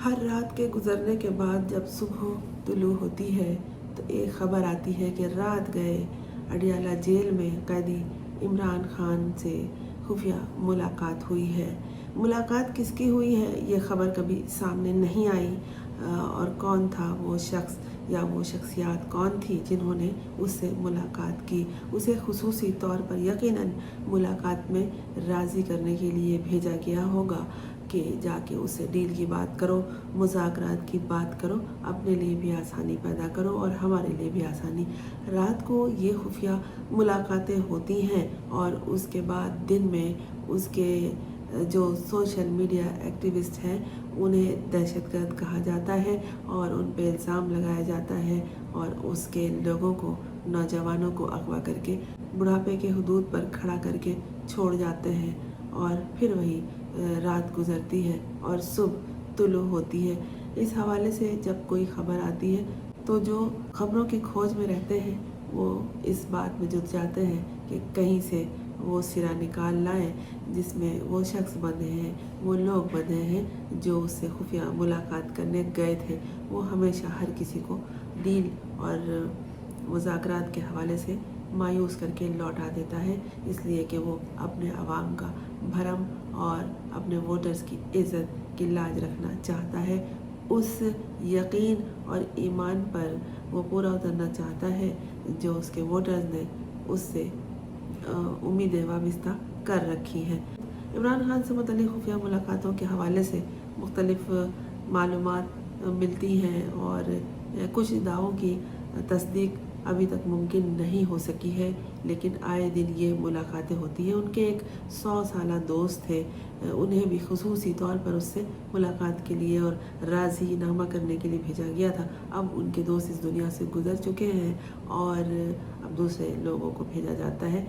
ہر رات کے گزرنے کے بعد جب صبح طلوع ہوتی ہے تو ایک خبر آتی ہے کہ رات گئے اڈیالہ جیل میں قیدی عمران خان سے خفیہ ملاقات ہوئی ہے۔ ملاقات کس کی ہوئی ہے یہ خبر کبھی سامنے نہیں آئی، اور کون تھا وہ شخص یا وہ شخصیات کون تھی جنہوں نے اس سے ملاقات کی۔ اسے خصوصی طور پر یقیناً ملاقات میں راضی کرنے کے لیے بھیجا گیا ہوگا کہ جا کے اس سے ڈیل کی بات کرو، مذاکرات کی بات کرو، اپنے لیے بھی آسانی پیدا کرو اور ہمارے لیے بھی آسانی۔ رات کو یہ خفیہ ملاقاتیں ہوتی ہیں اور اس کے بعد دن میں اس کے جو سوشل میڈیا ایکٹیوسٹ ہیں انہیں دہشت گرد کہا جاتا ہے اور ان پہ الزام لگایا جاتا ہے اور اس کے لوگوں کو، نوجوانوں کو اغوا کر کے بڑھاپے کے حدود پر کھڑا کر کے چھوڑ جاتے ہیں، اور پھر وہی رات گزرتی ہے اور صبح طلوع ہوتی ہے۔ اس حوالے سے جب کوئی خبر آتی ہے تو جو خبروں کی کھوج میں رہتے ہیں وہ اس بات میں جٹ جاتے ہیں کہ کہیں سے وہ سرا نکال لائیں جس میں وہ شخص بندھے ہیں، وہ لوگ بندھے ہیں جو اس سے خفیہ ملاقات کرنے گئے تھے۔ وہ ہمیشہ ہر کسی کو ڈیل اور مذاکرات کے حوالے سے مایوس کر کے لوٹا دیتا ہے، اس لیے کہ وہ اپنے عوام کا بھرم اور اپنے ووٹرز کی عزت کی لاج رکھنا چاہتا ہے۔ اس یقین اور ایمان پر وہ پورا اترنا چاہتا ہے جو اس کے ووٹرز نے اس سے امیدیں وابستہ کر رکھی ہیں۔ عمران خان سے متعلق خفیہ ملاقاتوں کے حوالے سے مختلف معلومات ملتی ہیں اور کچھ دعووں کی تصدیق ابھی تک ممکن نہیں ہو سکی ہے، لیکن آئے دن یہ ملاقاتیں ہوتی ہیں۔ ان کے ایک 100 سالہ دوست تھے، انہیں بھی خصوصی طور پر اس سے ملاقات کے لیے اور راضی نامہ کرنے کے لیے بھیجا گیا تھا۔ اب ان کے دوست اس دنیا سے گزر چکے ہیں اور اب دوسرے لوگوں کو بھیجا جاتا ہے۔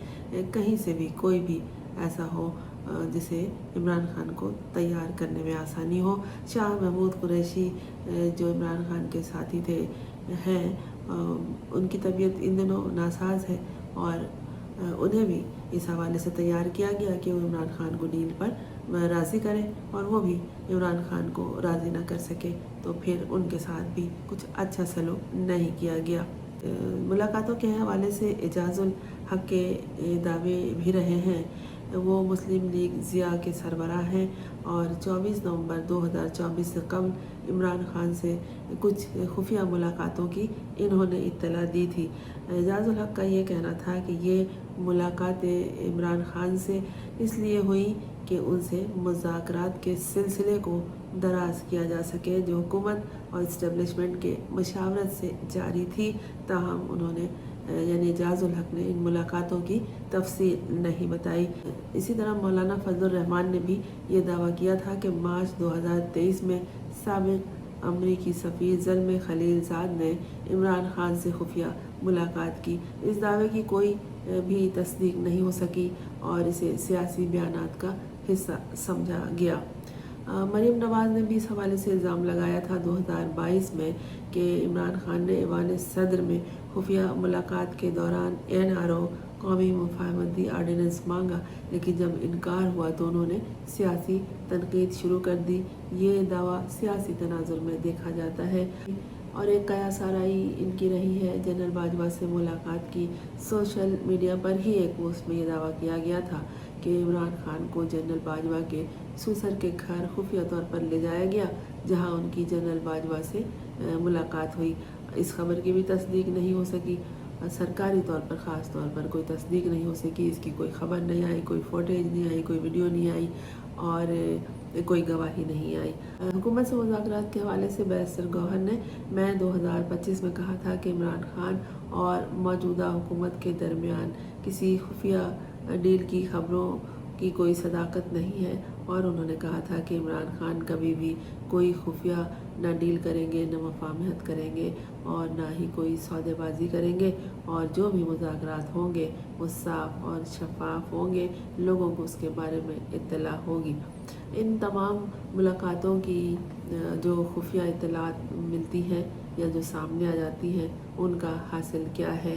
کہیں سے بھی کوئی بھی ایسا ہو جسے عمران خان کو تیار کرنے میں آسانی ہو۔ شاہ محمود قریشی جو عمران خان کے ساتھی تھے ہیں، ان کی طبیعت ان دنوں ناساز ہے اور انہیں بھی اس حوالے سے تیار کیا گیا کہ وہ عمران خان کو ڈیل پر راضی کریں، اور وہ بھی عمران خان کو راضی نہ کر سکے تو پھر ان کے ساتھ بھی کچھ اچھا سلوک نہیں کیا گیا۔ ملاقاتوں کے حوالے سے اعجاز الحق کے دعوے بھی رہے ہیں۔ وہ مسلم لیگ ضیاء کے سربراہ ہیں اور 24 نومبر 2024 سے قبل عمران خان سے کچھ خفیہ ملاقاتوں کی انہوں نے اطلاع دی تھی۔ اعجاز الحق کا یہ کہنا تھا کہ یہ ملاقاتیں عمران خان سے اس لیے ہوئی کہ ان سے مذاکرات کے سلسلے کو دراز کیا جا سکے جو حکومت اور اسٹیبلشمنٹ کے مشاورت سے جاری تھی، تاہم انہوں نے یعنی اعجاز الحق نے ان ملاقاتوں کی تفصیل نہیں بتائی۔ اسی طرح مولانا فضل الرحمان نے بھی یہ دعویٰ کیا تھا کہ مارچ 2023 میں سابق امریکی سفیر زلمے خلیل زاد نے عمران خان سے خفیہ ملاقات کی۔ اس دعوے کی کوئی بھی تصدیق نہیں ہو سکی اور اسے سیاسی بیانات کا حصہ سمجھا گیا۔ مریم نواز نے بھی اس حوالے سے الزام لگایا تھا 2022 میں کہ عمران خان نے ایوان صدر میں خفیہ ملاقات کے دوران NRO قومی مفاہمتی آرڈیننس مانگا، لیکن جب انکار ہوا تو انہوں نے سیاسی تنقید شروع کر دی۔ یہ دعویٰ سیاسی تناظر میں دیکھا جاتا ہے اور ایک قیاس آرائی ان کی رہی ہے۔ جنرل باجوہ سے ملاقات کی سوشل میڈیا پر ہی ایک پوسٹ میں یہ دعویٰ کیا گیا تھا کہ عمران خان کو جنرل باجوہ کے سوسر کے گھر خفیہ طور پر لے جایا گیا، جہاں ان کی جنرل باجوہ سے ملاقات ہوئی۔ اس خبر کی بھی تصدیق نہیں ہو سکی، سرکاری طور پر خاص طور پر کوئی تصدیق نہیں ہو سکی، اس کی کوئی خبر نہیں آئی، کوئی فوٹیج نہیں آئی، کوئی ویڈیو نہیں آئی اور کوئی گواہی نہیں آئی۔ حکومت سے مذاکرات کے حوالے سے بیرسٹر گوہر نے مئی 2025 میں کہا تھا کہ عمران خان اور موجودہ حکومت کے درمیان کسی خفیہ ڈیل کی خبروں کی کوئی صداقت نہیں ہے، اور انہوں نے کہا تھا کہ عمران خان کبھی بھی کوئی خفیہ نہ ڈیل کریں گے، نہ مفاہمت کریں گے اور نہ ہی کوئی سودے بازی کریں گے، اور جو بھی مذاکرات ہوں گے وہ صاف اور شفاف ہوں گے، لوگوں کو اس کے بارے میں اطلاع ہوگی۔ ان تمام ملاقاتوں کی جو خفیہ اطلاعات ملتی ہیں یا جو سامنے آ جاتی ہیں ان کا حاصل کیا ہے،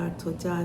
804।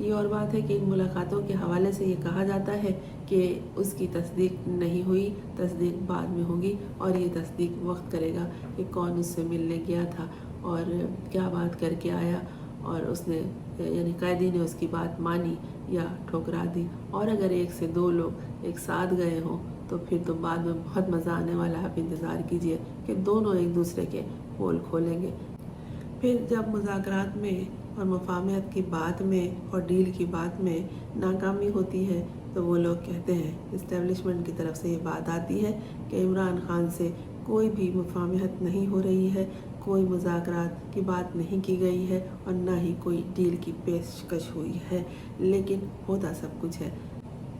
یہ اور بات ہے کہ ان ملاقاتوں کے حوالے سے یہ کہا جاتا ہے کہ اس کی تصدیق نہیں ہوئی، تصدیق بعد میں ہوگی، اور یہ تصدیق وقت کرے گا کہ کون اس سے ملنے گیا تھا اور کیا بات کر کے آیا، اور اس نے یعنی قیدی نے اس کی بات مانی یا ٹھکرا دی۔ اور اگر ایک سے دو لوگ ایک ساتھ گئے ہوں تو پھر تو بعد میں بہت مزہ آنے والا ہے۔ آپ انتظار کیجئے کہ دونوں ایک دوسرے کے پول کھولیں گے۔ پھر جب مذاکرات میں اور مفاہمت کی بات میں اور ڈیل کی بات میں ناکامی ہوتی ہے تو وہ لوگ کہتے ہیں، اسٹیبلشمنٹ کی طرف سے یہ بات آتی ہے کہ عمران خان سے کوئی بھی مفاہمت نہیں ہو رہی ہے، کوئی مذاکرات کی بات نہیں کی گئی ہے اور نہ ہی کوئی ڈیل کی پیشکش ہوئی ہے، لیکن ہوتا سب کچھ ہے۔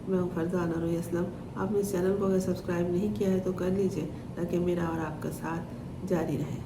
میں ہوں فرزانہ روی اسلم۔ آپ نے اس چینل کو اگر سبسکرائب نہیں کیا ہے تو کر لیجئے تاکہ میرا اور آپ کا ساتھ جاری رہے۔